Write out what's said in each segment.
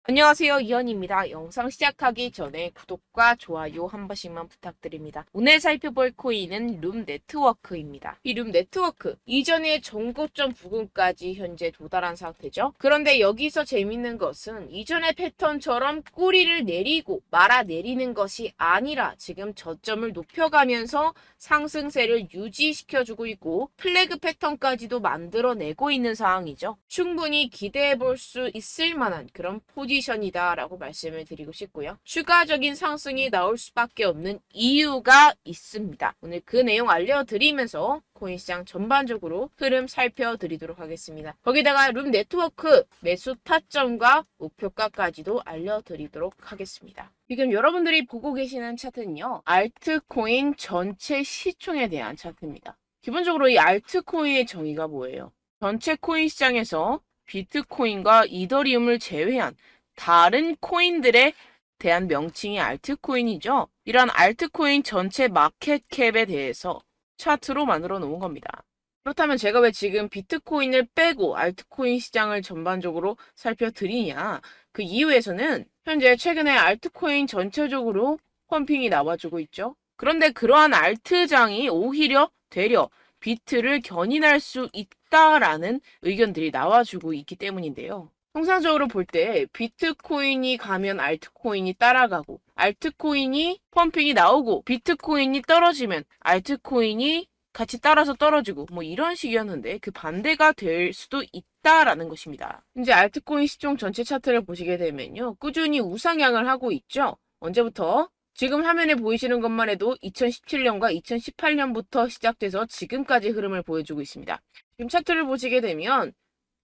안녕하세요, 이현입니다. 영상 시작하기 전에 구독과 좋아요 한 번씩만 부탁드립니다. 오늘 살펴볼 코인은 룸 네트워크입니다. 이 룸 네트워크, 이전에 전고점 부근까지 현재 도달한 상태죠. 그런데 여기서 재밌는 것은 이전의 패턴처럼 꼬리를 내리고 말아 내리는 것이 아니라 지금 저점을 높여가면서 상승세를 유지시켜주고 있고 플래그 패턴까지도 만들어내고 있는 상황이죠. 충분히 기대해 볼 수 있을 만한 그런 포지션이다라고 말씀을 드리고 싶고요. 추가적인 상승이 나올 수밖에 없는 이유가 있습니다. 오늘 그 내용 알려드리면서 코인 시장 전반적으로 흐름 살펴드리도록 하겠습니다. 거기다가 룸 네트워크 매수 타점과 목표가까지도 알려드리도록 하겠습니다. 지금 여러분들이 보고 계시는 차트는요, 알트코인 전체 시총에 대한 차트입니다. 기본적으로 이 알트코인의 정의가 뭐예요? 전체 코인 시장에서 비트코인과 이더리움을 제외한 다른 코인들에 대한 명칭이 알트코인이죠. 이런 알트코인 전체 마켓캡에 대해서 차트로 만들어 놓은 겁니다. 그렇다면 제가 왜 지금 비트코인을 빼고 알트코인 시장을 전반적으로 살펴드리냐? 그 이유에서는 현재 최근에 알트코인 전체적으로 펌핑이 나와주고 있죠. 그런데 그러한 알트장이 오히려 되려 비트를 견인할 수 있다라는 의견들이 나와주고 있기 때문인데요. 통상적으로 볼 때 비트코인이 가면 알트코인이 따라가고 알트코인이 펌핑이 나오고 비트코인이 떨어지면 알트코인이 같이 따라서 떨어지고 뭐 이런 식이었는데 그 반대가 될 수도 있다라는 것입니다. 이제 알트코인 시총 전체 차트를 보시게 되면요. 꾸준히 우상향을 하고 있죠. 언제부터? 지금 화면에 보이시는 것만 해도 2017년과 2018년부터 시작돼서 지금까지 흐름을 보여주고 있습니다. 지금 차트를 보시게 되면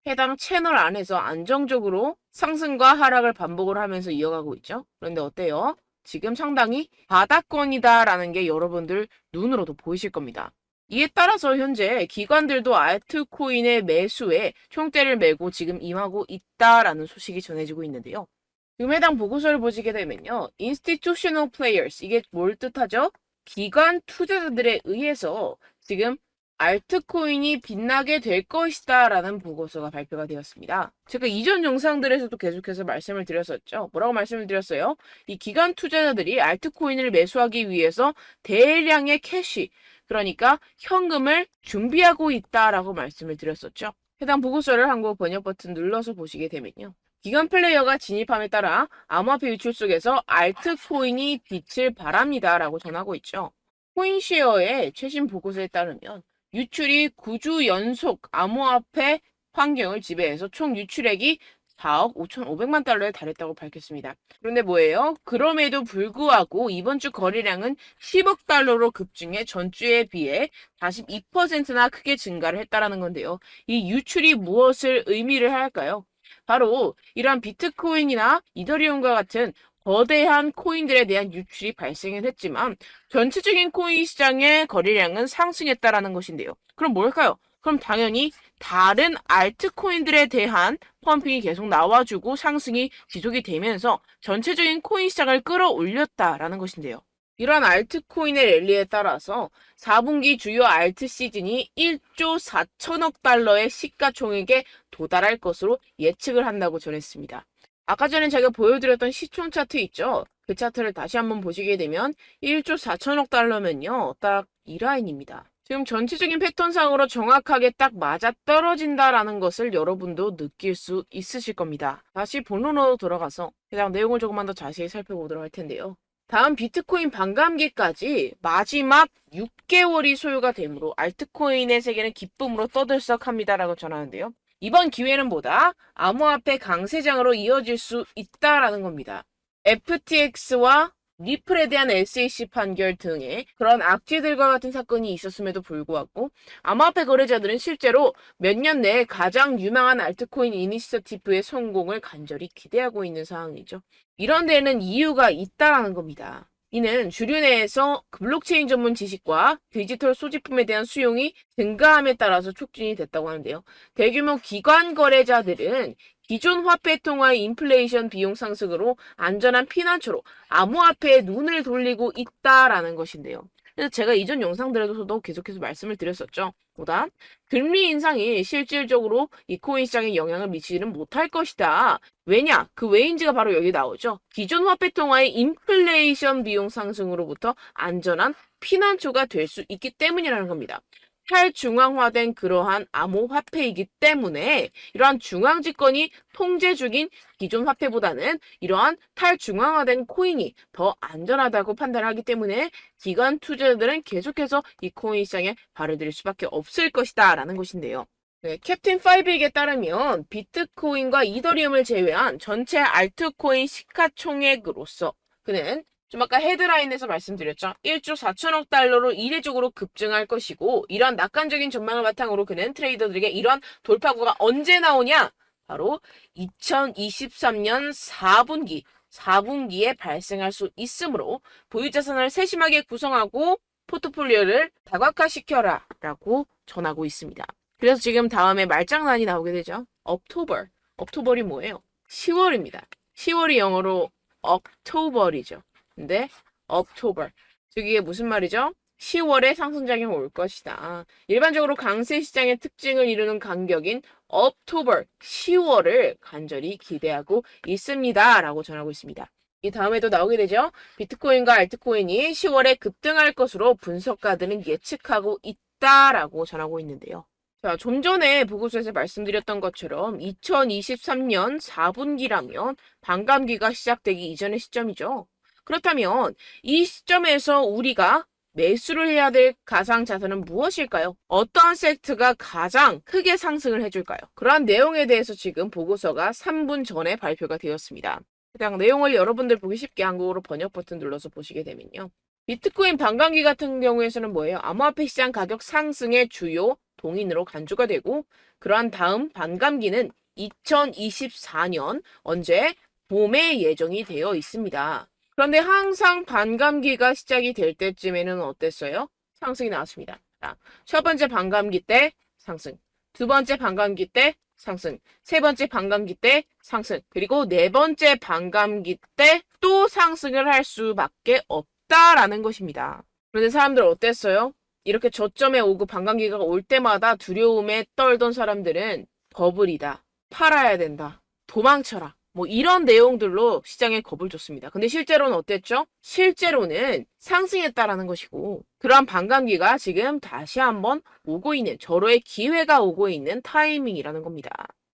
해당 채널 안에서 안정적으로 상승과 하락을 반복을 하면서 이어가고 있죠. 그런데 어때요? 지금 상당히 바닥권이다라는 게 여러분들 눈으로도 보이실 겁니다. 이에 따라서 현재 기관들도 알트코인의 매수에 총대를 메고 지금 임하고 있다라는 소식이 전해지고 있는데요. 지금 해당 보고서를 보시게 되면요. Institutional Players, 이게 뭘 뜻하죠? 기관 투자자들에 의해서 지금 알트코인이 빛나게 될 것이다 라는 보고서가 발표가 되었습니다. 제가 이전 영상들에서도 계속해서 말씀을 드렸었죠. 뭐라고 말씀을 드렸어요? 이 기관 투자자들이 알트코인을 매수하기 위해서 대량의 캐시, 그러니까 현금을 준비하고 있다라고 말씀을 드렸었죠. 해당 보고서를 한국 번역 버튼 눌러서 보시게 되면요. 기관 플레이어가 진입함에 따라 암호화폐 유출 속에서 알트코인이 빛을 발합니다 라고 전하고 있죠. 코인쉐어의 최신 보고서에 따르면 유출이 9주 연속 암호화폐 환경을 지배해서 총 유출액이 4억 5,500만 달러에 달했다고 밝혔습니다. 그런데 뭐예요? 그럼에도 불구하고 이번 주 거래량은 10억 달러로 급증해 전주에 비해 42%나 크게 증가를 했다라는 건데요. 이 유출이 무엇을 의미를 할까요? 바로 이러한 비트코인이나 이더리움과 같은 거대한 코인들에 대한 유출이 발생을 했지만 전체적인 코인 시장의 거래량은 상승했다라는 것인데요. 그럼 뭘까요? 그럼 당연히 다른 알트코인들에 대한 펌핑이 계속 나와주고 상승이 지속이 되면서 전체적인 코인 시장을 끌어올렸다라는 것인데요. 이러한 알트코인의 랠리에 따라서 4분기 주요 알트 시즌이 1조 4천억 달러의 시가총액에 도달할 것으로 예측을 한다고 전했습니다. 아까 전에 제가 보여드렸던 시총 차트 있죠? 그 차트를 다시 한번 보시게 되면 1조 4천억 달러면요. 딱 이 라인입니다. 지금 전체적인 패턴상으로 정확하게 딱 맞아 떨어진다라는 것을 여러분도 느낄 수 있으실 겁니다. 다시 본론으로 돌아가서 해당 내용을 조금만 더 자세히 살펴보도록 할 텐데요. 다음 비트코인 반감기까지 마지막 6개월이 소요가 되므로 알트코인의 세계는 기쁨으로 떠들썩합니다라고 전하는데요. 이번 기회는 뭐다? 암호화폐 강세장으로 이어질 수 있다라는 겁니다. FTX와 리플에 대한 SEC 판결 등의 그런 악재들과 같은 사건이 있었음에도 불구하고 암호화폐 거래자들은 실제로 몇 년 내에 가장 유망한 알트코인 이니셔티브의 성공을 간절히 기대하고 있는 상황이죠. 이런 데에는 이유가 있다라는 겁니다. 이는 주류 내에서 블록체인 전문 지식과 디지털 소지품에 대한 수용이 증가함에 따라서 촉진이 됐다고 하는데요. 대규모 기관 거래자들은 기존 화폐 통화의 인플레이션 비용 상승으로 안전한 피난처로 암호화폐에 눈을 돌리고 있다라는 것인데요. 그래서 제가 이전 영상들에서도 계속해서 말씀을 드렸었죠. 보다 금리 인상이 실질적으로 이 코인 시장에 영향을 미치지는 못할 것이다. 왜냐? 그 왜인지가 바로 여기 나오죠. 기존 화폐 통화의 인플레이션 비용 상승으로부터 안전한 피난처가 될 수 있기 때문이라는 겁니다. 탈중앙화된 그러한 암호화폐이기 때문에 이러한 중앙집권이 통제 중인 기존 화폐보다는 이러한 탈중앙화된 코인이 더 안전하다고 판단하기 때문에 기관 투자자들은 계속해서 이 코인 시장에 발을 들일 수밖에 없을 것이다 라는 것인데요. 네, 캡틴 5에 따르면 비트코인과 이더리움을 제외한 전체 알트코인 시가총액으로서 그는 좀 아까 헤드라인에서 말씀드렸죠. 1조 4천억 달러로 이례적으로 급증할 것이고 이러한 낙관적인 전망을 바탕으로 그는 트레이더들에게 이러한 돌파구가 언제 나오냐? 바로 2023년 4분기에 발생할 수 있으므로 보유자산을 세심하게 구성하고 포트폴리오를 다각화시켜라 라고 전하고 있습니다. 그래서 지금 다음에 말장난이 나오게 되죠. 옥토벌이 뭐예요? 10월입니다. 10월이 영어로 옥토벌이죠. 근데 옥토벌 즉 이게 무슨 말이죠? 10월에 상승작용이 올 것이다. 일반적으로 강세 시장의 특징을 이루는 간격인 옥토벌 10월을 간절히 기대하고 있습니다. 라고 전하고 있습니다. 이 다음에도 나오게 되죠. 비트코인과 알트코인이 10월에 급등할 것으로 분석가들은 예측하고 있다라고 전하고 있는데요. 자, 좀 전에 보고서에서 말씀드렸던 것처럼 2023년 4분기라면 반감기가 시작되기 이전의 시점이죠. 그렇다면 이 시점에서 우리가 매수를 해야 될 가상자산은 무엇일까요? 어떤 섹터가 가장 크게 상승을 해줄까요? 그러한 내용에 대해서 지금 보고서가 3분 전에 발표가 되었습니다. 해당 내용을 여러분들 보기 쉽게 한국어로 번역 버튼 눌러서 보시게 되면요. 비트코인 반감기 같은 경우에서는 뭐예요? 암호화폐 시장 가격 상승의 주요 동인으로 간주가 되고 그러한 다음 반감기는 2024년 언제 봄에 예정이 되어 있습니다. 그런데 항상 반감기가 시작이 될 때쯤에는 어땠어요? 상승이 나왔습니다. 자, 첫 번째 반감기 때 상승, 두 번째 반감기 때 상승, 세 번째 반감기 때 상승, 그리고 네 번째 반감기 때 또 상승을 할 수밖에 없다라는 것입니다. 그런데 사람들 어땠어요? 이렇게 저점에 오고 반감기가 올 때마다 두려움에 떨던 사람들은 버블이다, 팔아야 된다, 도망쳐라. 뭐 이런 내용들로 시장에 겁을 줬습니다. 근데 실제로는 어땠죠? 실제로는 상승했다라는 것이고 그러한 반감기가 지금 다시 한번 오고 있는 절호의 기회가 오고 있는 타이밍이라는 겁니다.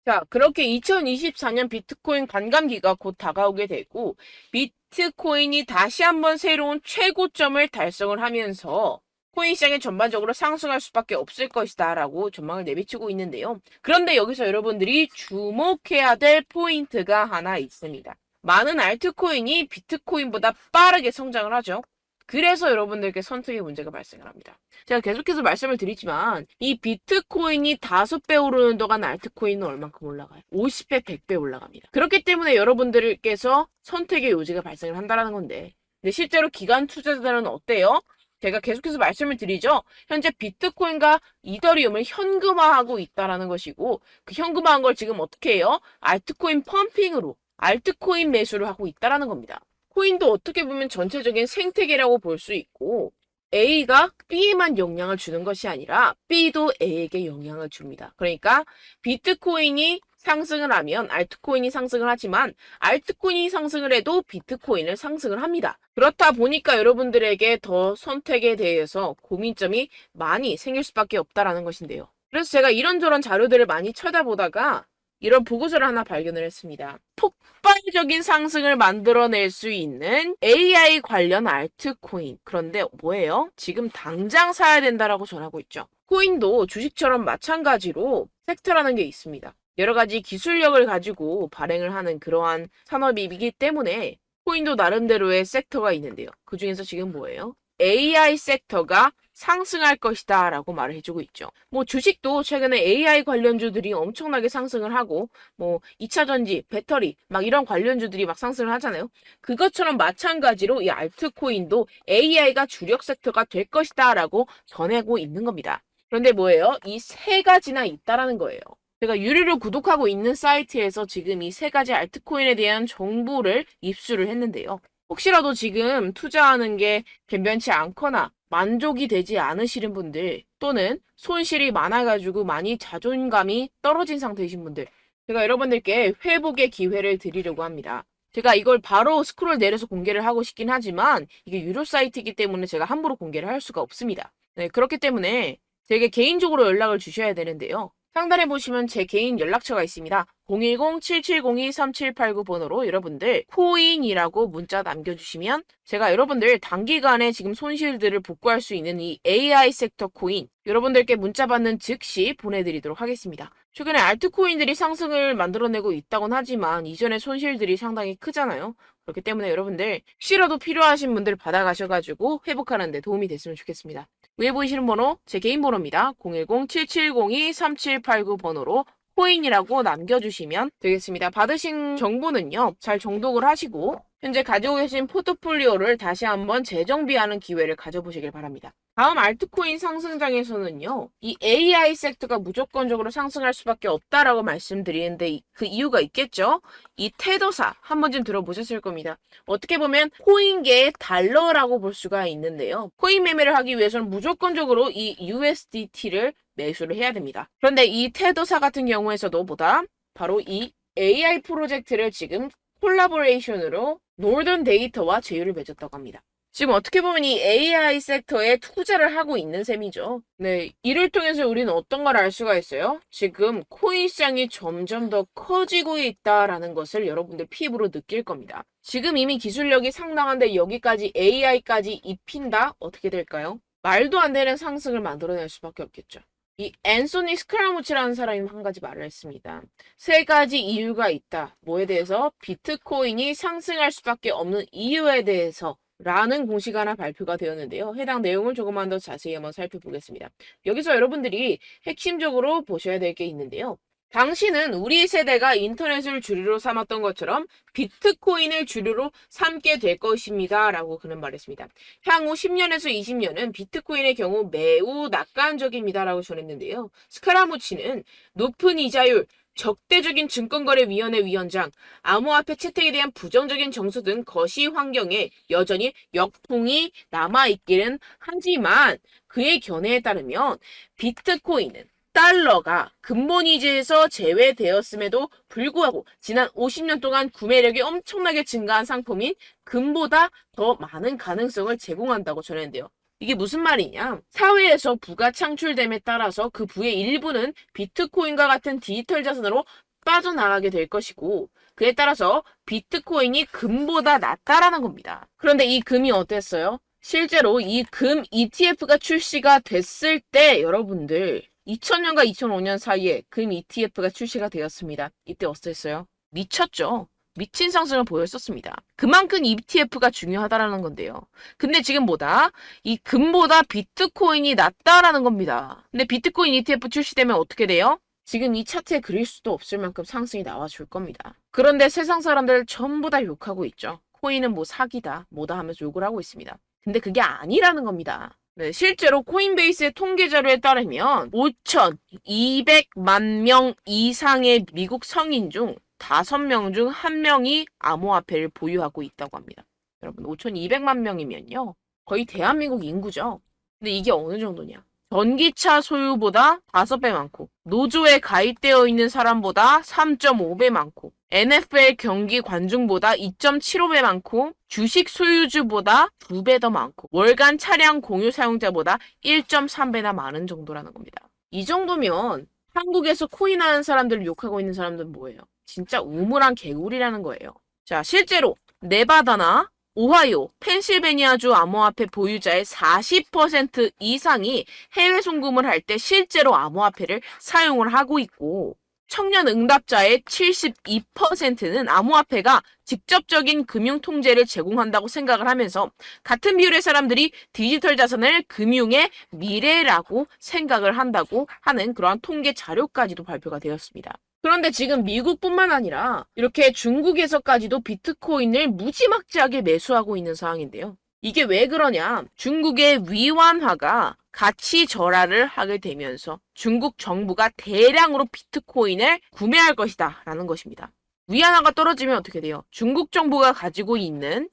자, 그렇게 2024년 비트코인 반감기가 곧 다가오게 되고 비트코인이 다시 한번 새로운 최고점을 달성을 하면서 코인 시장이 전반적으로 상승할 수밖에 없을 것이다 라고 전망을 내비치고 있는데요. 그런데 여기서 여러분들이 주목해야 될 포인트가 하나 있습니다. 많은 알트코인이 비트코인보다 빠르게 성장을 하죠. 그래서 여러분들께 선택의 문제가 발생을 합니다. 제가 계속해서 말씀을 드리지만 이 비트코인이 5배 오르는 동안 알트코인은 얼만큼 올라가요? 50배, 100배 올라갑니다. 그렇기 때문에 여러분들께서 선택의 요지가 발생을 한다는 건데 근데 실제로 기관 투자자들은 어때요? 제가 계속해서 말씀을 드리죠. 현재 비트코인과 이더리움을 현금화하고 있다는 것이고 그 현금화한 걸 지금 어떻게 해요? 알트코인 펌핑으로 알트코인 매수를 하고 있다는 겁니다. 코인도 어떻게 보면 전체적인 생태계라고 볼 수 있고 A가 B에만 영향을 주는 것이 아니라 B도 A에게 영향을 줍니다. 그러니까 비트코인이 상승을 하면 알트코인이 상승을 하지만 알트코인이 상승을 해도 비트코인을 상승을 합니다. 그렇다 보니까 여러분들에게 더 선택에 대해서 고민점이 많이 생길 수밖에 없다라는 것인데요. 그래서 제가 이런저런 자료들을 많이 찾아보다가 이런 보고서를 하나 발견을 했습니다. 폭발적인 상승을 만들어낼 수 있는 AI 관련 알트코인. 그런데 뭐예요? 지금 당장 사야 된다라고 전하고 있죠. 코인도 주식처럼 마찬가지로 섹터라는 게 있습니다. 여러 가지 기술력을 가지고 발행을 하는 그러한 산업이기 때문에 코인도 나름대로의 섹터가 있는데요. 그 중에서 지금 뭐예요? AI 섹터가 상승할 것이다 라고 말을 해주고 있죠. 뭐 주식도 최근에 AI 관련주들이 엄청나게 상승을 하고 뭐 2차전지, 배터리 막 이런 관련주들이 막 상승을 하잖아요. 그것처럼 마찬가지로 이 알트코인도 AI가 주력 섹터가 될 것이다 라고 전하고 있는 겁니다. 그런데 뭐예요? 이 세 가지나 있다라는 거예요. 제가 유료로 구독하고 있는 사이트에서 지금 이 세 가지 알트코인에 대한 정보를 입수를 했는데요. 혹시라도 지금 투자하는 게 변변치 않거나 만족이 되지 않으시는 분들 또는 손실이 많아가지고 많이 자존감이 떨어진 상태이신 분들 제가 여러분들께 회복의 기회를 드리려고 합니다. 제가 이걸 바로 스크롤 내려서 공개를 하고 싶긴 하지만 이게 유료 사이트이기 때문에 제가 함부로 공개를 할 수가 없습니다. 네, 그렇기 때문에 제게 개인적으로 연락을 주셔야 되는데요. 상단에 보시면 제 개인 연락처가 있습니다. 010-7702-3789 번호로 여러분들 코인이라고 문자 남겨주시면 제가 여러분들 단기간에 지금 손실들을 복구할 수 있는 이 AI 섹터 코인 여러분들께 문자 받는 즉시 보내드리도록 하겠습니다. 최근에 알트코인들이 상승을 만들어내고 있다곤 하지만 이전의 손실들이 상당히 크잖아요. 그렇기 때문에 여러분들 혹시라도 필요하신 분들 받아가셔가지고 회복하는 데 도움이 됐으면 좋겠습니다. 위에 보이시는 번호 제 개인 번호입니다. 010-7702-3789 번호로 코인이라고 남겨주시면 되겠습니다. 받으신 정보는요. 잘 정독을 하시고 현재 가지고 계신 포트폴리오를 다시 한번 재정비하는 기회를 가져보시길 바랍니다. 다음 알트코인 상승장에서는요. 이 AI 섹터가 무조건적으로 상승할 수밖에 없다라고 말씀드리는데 그 이유가 있겠죠? 이 테더사 한 번쯤 들어보셨을 겁니다. 어떻게 보면 코인계의 달러라고 볼 수가 있는데요. 코인 매매를 하기 위해서는 무조건적으로 이 USDT를 매수를 해야 됩니다. 그런데 이 테더사 같은 경우에서도 보다 바로 이 AI 프로젝트를 지금 콜라보레이션으로 노던 데이터와 제휴를 맺었다고 합니다. 지금 어떻게 보면 이 AI 섹터에 투자를 하고 있는 셈이죠. 네, 이를 통해서 우리는 어떤 걸 알 수가 있어요? 지금 코인 시장이 점점 더 커지고 있다라는 것을 여러분들 피부로 느낄 겁니다. 지금 이미 기술력이 상당한데 여기까지 AI까지 입힌다? 어떻게 될까요? 말도 안 되는 상승을 만들어낼 수밖에 없겠죠. 이 앤소니 스크라무치라는 사람이 한 가지 말을 했습니다. 세 가지 이유가 있다. 뭐에 대해서? 비트코인이 상승할 수밖에 없는 이유에 대해서 라는 공시가 하나 발표가 되었는데요. 해당 내용을 조금만 더 자세히 한번 살펴보겠습니다. 여기서 여러분들이 핵심적으로 보셔야 될 게 있는데요. 당신은 우리 세대가 인터넷을 주류로 삼았던 것처럼 비트코인을 주류로 삼게 될 것입니다. 라고 그는 말했습니다. 향후 10년에서 20년은 비트코인의 경우 매우 낙관적입니다. 라고 전했는데요. 스카라무치는 높은 이자율, 적대적인 증권거래위원회 위원장, 암호화폐 채택에 대한 부정적인 정서 등 거시 환경에 여전히 역풍이 남아있기는 하지만 그의 견해에 따르면 비트코인은 달러가 근본이지에서 제외되었음에도 불구하고 지난 50년 동안 구매력이 엄청나게 증가한 상품인 금보다 더 많은 가능성을 제공한다고 전했는데요. 이게 무슨 말이냐? 사회에서 부가 창출됨에 따라서 그 부의 일부는 비트코인과 같은 디지털 자산으로 빠져나가게 될 것이고 그에 따라서 비트코인이 금보다 낫다라는 겁니다. 그런데 이 금이 어땠어요? 실제로 이 금 ETF가 출시가 됐을 때 여러분들 2000년과 2005년 사이에 금 ETF가 출시가 되었습니다. 이때 어땠어요? 미쳤죠? 미친 상승을 보였었습니다. 그만큼 ETF가 중요하다라는 건데요. 근데 지금 뭐다? 이 금보다 비트코인이 낫다라는 겁니다. 근데 비트코인 ETF 출시되면 어떻게 돼요? 지금 이 차트에 그릴 수도 없을 만큼 상승이 나와줄 겁니다. 그런데 세상 사람들 전부 다 욕하고 있죠. 코인은 뭐 사기다, 뭐다 하면서 욕을 하고 있습니다. 근데 그게 아니라는 겁니다. 네, 실제로 코인베이스의 통계 자료에 따르면 5,200만 명 이상의 미국 성인 중 5명 중 1명이 암호화폐를 보유하고 있다고 합니다. 여러분 5,200만 명이면요. 거의 대한민국 인구죠. 근데 이게 어느 정도냐. 전기차 소유보다 5배 많고 노조에 가입되어 있는 사람보다 3.5배 많고 NFL 경기 관중보다 2.75배 많고 주식 소유주보다 2배 더 많고 월간 차량 공유 사용자보다 1.3배나 많은 정도라는 겁니다. 이 정도면 한국에서 코인하는 사람들을 욕하고 있는 사람들은 뭐예요? 진짜 우물한 개구리라는 거예요. 자, 실제로 네바다나 오하이오, 펜실베니아주 암호화폐 보유자의 40% 이상이 해외 송금을 할 때 실제로 암호화폐를 사용을 하고 있고 청년 응답자의 72%는 암호화폐가 직접적인 금융 통제를 제공한다고 생각을 하면서 같은 비율의 사람들이 디지털 자산을 금융의 미래라고 생각을 한다고 하는 그러한 통계 자료까지도 발표가 되었습니다. 그런데 지금 미국뿐만 아니라 이렇게 중국에서까지도 비트코인을 무지막지하게 매수하고 있는 상황인데요. 이게 왜 그러냐? 중국의 위완화가 가치 절하를 하게 되면서 중국 정부가 대량으로 비트코인을 구매할 것이다 라는 것입니다. 위안화가 떨어지면 어떻게 돼요? 중국 정부가 가지고 있는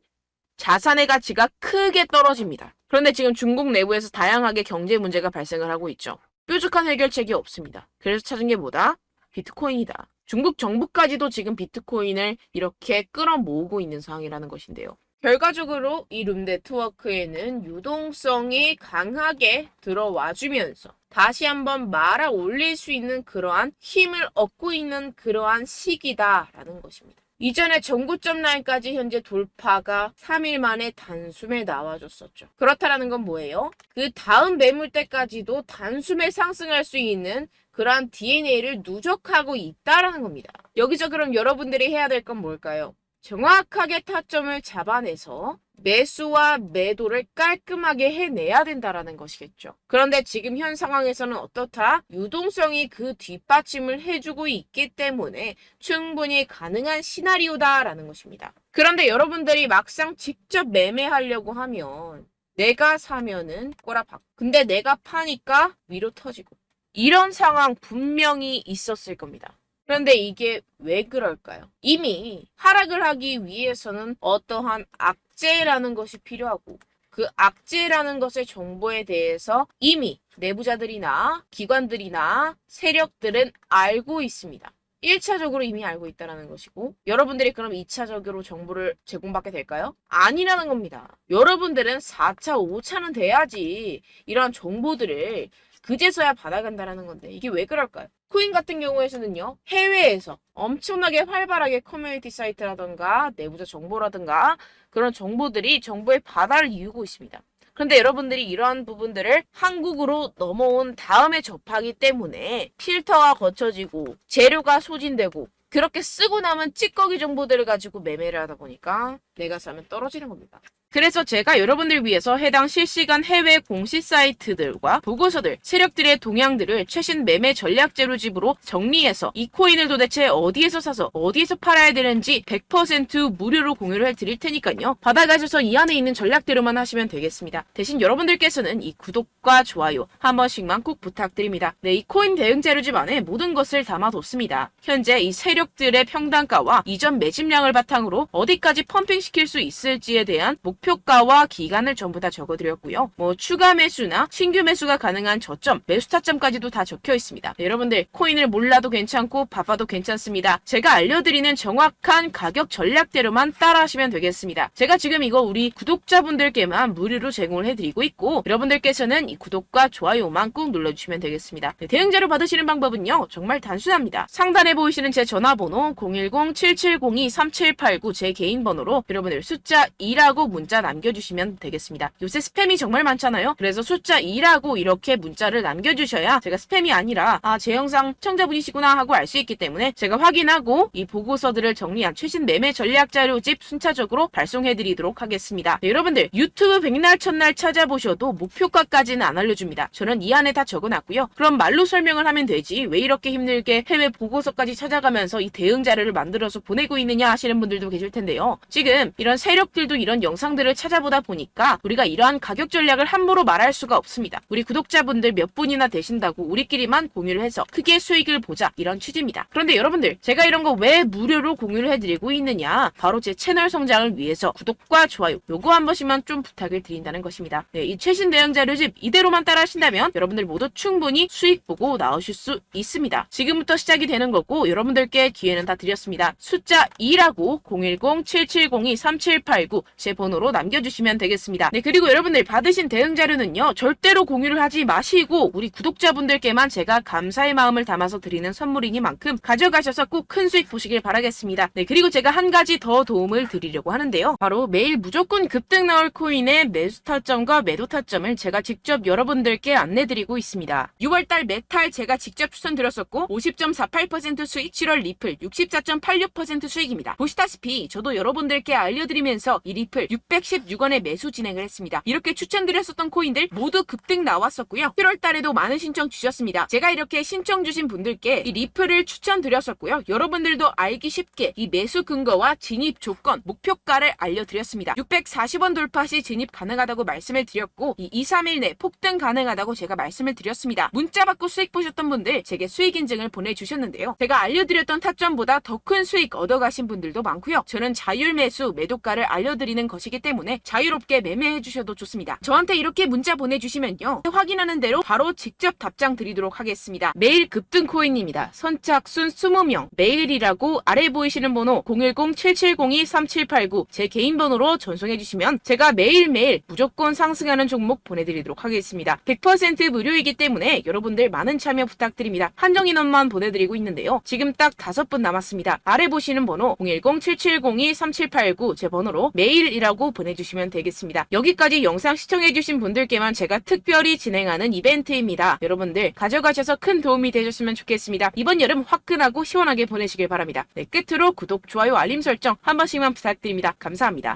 자산의 가치가 크게 떨어집니다. 그런데 지금 중국 내부에서 다양하게 경제 문제가 발생을 하고 있죠. 뾰족한 해결책이 없습니다. 그래서 찾은 게 뭐다? 비트코인이다. 중국 정부까지도 지금 비트코인을 이렇게 끌어모으고 있는 상황이라는 것인데요. 결과적으로 이 룸 네트워크에는 유동성이 강하게 들어와 주면서 다시 한번 말아 올릴 수 있는 그러한 힘을 얻고 있는 그러한 시기다라는 것입니다. 이전에 전고점 라인까지 현재 돌파가 3일 만에 단숨에 나와줬었죠. 그렇다라는 건 뭐예요? 그 다음 매물대까지도 단숨에 상승할 수 있는 그러한 DNA를 누적하고 있다라는 겁니다. 여기서 그럼 여러분들이 해야 될 건 뭘까요? 정확하게 타점을 잡아내서 매수와 매도를 깔끔하게 해내야 된다라는 것이겠죠. 그런데 지금 현 상황에서는 어떻다? 유동성이 그 뒷받침을 해주고 있기 때문에 충분히 가능한 시나리오다라는 것입니다. 그런데 여러분들이 막상 직접 매매하려고 하면 내가 사면은 꼬라박. 근데 내가 파니까 위로 터지고. 이런 상황 분명히 있었을 겁니다. 그런데 이게 왜 그럴까요? 이미 하락을 하기 위해서는 어떠한 악재라는 것이 필요하고 그 악재라는 것의 정보에 대해서 이미 내부자들이나 기관들이나 세력들은 알고 있습니다. 1차적으로 이미 알고 있다는 것이고 여러분들이 그럼 2차적으로 정보를 제공받게 될까요? 아니라는 겁니다. 여러분들은 4차, 5차는 돼야지 이러한 정보들을 그제서야 받아간다는 건데 이게 왜 그럴까요? 코인 같은 경우에서는요. 해외에서 엄청나게 활발하게 커뮤니티 사이트라던가 내부자 정보라던가 그런 정보들이 정보의 바다를 이루고 있습니다. 그런데 여러분들이 이러한 부분들을 한국으로 넘어온 다음에 접하기 때문에 필터가 거쳐지고 재료가 소진되고 그렇게 쓰고 남은 찌꺼기 정보들을 가지고 매매를 하다 보니까 내가 사면 떨어지는 겁니다. 그래서 제가 여러분들 위해서 해당 실시간 해외 공시 사이트들과 보고서들, 세력들의 동향들을 최신 매매 전략 재료집으로 정리해서 이 코인을 도대체 어디에서 사서 어디에서 팔아야 되는지 100% 무료로 공유를 해드릴 테니까요. 받아가셔서 이 안에 있는 전략대로만 하시면 되겠습니다. 대신 여러분들께서는 이 구독과 좋아요 한 번씩만 꼭 부탁드립니다. 네, 이 코인 대응 재료집 안에 모든 것을 담아뒀습니다. 현재 이 세력들의 평단가와 이전 매집량을 바탕으로 어디까지 펌핑시킬 수 있을지에 대한 목표가와 기간을 전부 다 적어드렸고요. 추가 매수나 신규 매수가 가능한 저점, 매수 타점까지도 다 적혀 있습니다. 네, 여러분들 코인을 몰라도 괜찮고 바빠도 괜찮습니다. 제가 알려드리는 정확한 가격 전략대로만 따라하시면 되겠습니다. 제가 지금 이거 우리 구독자분들께만 무료로 제공을 해드리고 있고 여러분들께서는 이 구독과 좋아요만 꾹 눌러주시면 되겠습니다. 네, 대응 자료 받으시는 방법은요. 정말 단순합니다. 상단에 보이시는 제 전화번호 010-7702-3789 제 개인 번호로 여러분들 숫자 2라고 문자 남겨주시면 되겠습니다. 요새 스팸이 정말 많잖아요. 그래서 숫자 2라고 이렇게 문자를 남겨주셔야 제가 스팸이 아니라 제 영상 시청자분이시구나 하고 알 수 있기 때문에 제가 확인하고 이 보고서들을 정리한 최신 매매 전략 자료집 순차적으로 발송해드리도록 하겠습니다. 네, 여러분들 유튜브 백날 첫날 찾아보셔도 목표가까지는 안 알려줍니다. 저는 이 안에 다 적어놨고요. 그럼 말로 설명을 하면 되지 왜 이렇게 힘들게 해외 보고서까지 찾아가면서 이 대응 자료를 만들어서 보내고 있느냐 하시는 분들도 계실 텐데요. 지금 이런 세력들도 이런 영상들을 찾아보다 보니까 우리가 이러한 가격 전략을 함부로 말할 수가 없습니다. 우리 구독자분들 몇 분이나 되신다고 우리끼리만 공유를 해서 크게 수익을 보자 이런 취지입니다. 그런데 여러분들 제가 이런 거 왜 무료로 공유를 해드리고 있느냐 바로 제 채널 성장을 위해서 구독과 좋아요 요거 한 번씩만 좀 부탁을 드린다는 것입니다. 네, 이 최신 대응 자료집 이대로만 따라 하신다면 여러분들 모두 충분히 수익 보고 나오실 수 있습니다. 지금부터 시작이 되는 거고 여러분들께 기회는 다 드렸습니다. 숫자 2라고 010-7702-3789 제 번호로 남겨주시면 되겠습니다. 네, 그리고 여러분들 받으신 대응 자료는요 절대로 공유를 하지 마시고 우리 구독자분들께만 제가 감사의 마음을 담아서 드리는 선물이니만큼 가져가셔서 꼭 큰 수익 보시길 바라겠습니다. 네, 그리고 제가 한 가지 더 도움을 드리려고 하는데요. 바로 매일 무조건 급등 나올 코인의 매수 타점과 매도 타점을 제가 직접 여러분들께 안내드리고 있습니다. 6월달 메탈 제가 직접 추천드렸었고 50.48% 수익, 7월 리플 64.86% 수익입니다. 보시다시피 저도 여러분들께 알려드리면서 이 리플 616원에 매수 진행을 했습니다. 이렇게 추천드렸었던 코인들 모두 급등 나왔었고요. 7월 달에도 많은 신청 주셨습니다. 제가 이렇게 신청 주신 분들께 이 리플을 추천드렸었고요. 여러분들도 알기 쉽게 이 매수 근거와 진입 조건, 목표가를 알려드렸습니다. 640원 돌파 시 진입 가능하다고 말씀을 드렸고 이 2-3일 내 폭등 가능하다고 제가 말씀을 드렸습니다. 문자 받고 수익 보셨던 분들 제게 수익 인증을 보내주셨는데요. 제가 알려드렸던 타점보다 더 큰 수익 얻어가신 분들도 많고요. 저는 자율 매수, 매도가를 알려드리는 것이기 때문에 자유롭게 매매해 주셔도 좋습니다. 저한테 이렇게 문자 보내주시면요, 확인하는 대로 바로 직접 답장 드리도록 하겠습니다. 매일 급등 코인입니다. 선착순 20명, 매일이라고 아래 보이시는 번호 010-7702-3789 제 개인 번호로 전송해 주시면 제가 매일매일 무조건 상승하는 종목 보내드리도록 하겠습니다. 100% 무료이기 때문에 여러분들 많은 참여 부탁드립니다. 한정 인원만 보내드리고 있는데요, 지금 딱 5분 남았습니다. 아래 보시는 번호 010-7702-3789 제 번호로 매일이라고 보내주시면 되겠습니다. 여기까지 영상 시청해주신 분들께만 제가 특별히 진행하는 이벤트입니다. 여러분들 가져가셔서 큰 도움이 되셨으면 좋겠습니다. 이번 여름 화끈하고 시원하게 보내시길 바랍니다. 네, 끝으로 구독, 좋아요, 알림 설정 한 번씩만 부탁드립니다. 감사합니다.